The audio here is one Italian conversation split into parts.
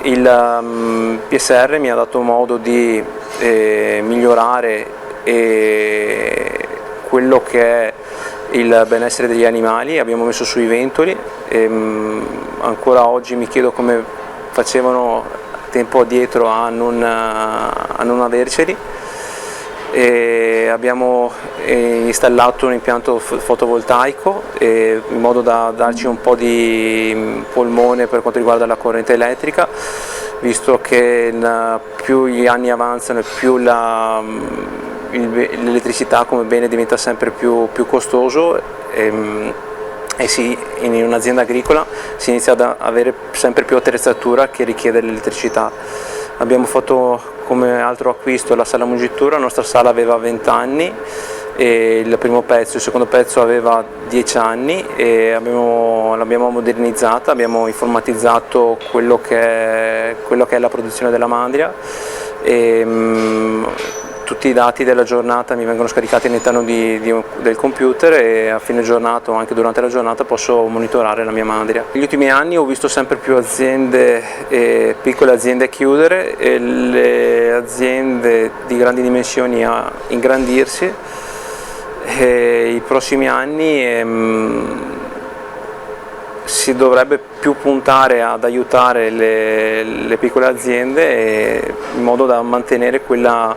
Il PSR mi ha dato modo di migliorare quello che è il benessere degli animali. Abbiamo messo sui ventoli e ancora oggi mi chiedo come facevano tempo addietro a non averceli. Abbiamo installato un impianto fotovoltaico in modo da darci un po' di polmone per quanto riguarda la corrente elettrica, visto che più gli anni avanzano e più l'elettricità come bene diventa sempre più costoso in un'azienda agricola si inizia ad avere sempre più attrezzatura che richiede l'elettricità. Abbiamo fatto come altro acquisto la sala mungitura. La nostra sala aveva 20 anni, e il secondo pezzo aveva 10 anni e l'abbiamo modernizzata, abbiamo informatizzato quello che è la produzione della mandria tutti i dati della giornata mi vengono scaricati all'interno del computer e a fine giornata o anche durante la giornata posso monitorare la mia mandria. Negli ultimi anni ho visto sempre più piccole aziende chiudere e le aziende di grandi dimensioni a ingrandirsi. I prossimi anni si dovrebbe più puntare ad aiutare le piccole aziende in modo da mantenere quella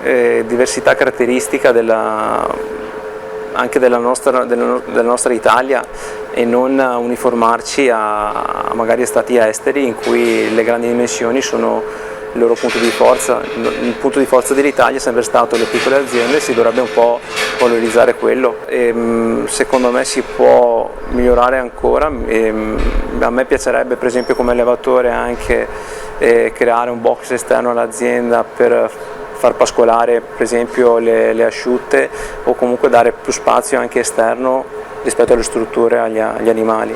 diversità caratteristica anche della nostra Italia e non uniformarci magari a stati esteri in cui le grandi dimensioni sono il loro punto di forza. Il punto di forza dell'Italia è sempre stato le piccole aziende, si dovrebbe un po' valorizzare quello e secondo me si può migliorare ancora. A me piacerebbe per esempio come allevatore anche creare un box esterno all'azienda per far pascolare per esempio le asciutte o comunque dare più spazio anche esterno rispetto alle strutture agli animali.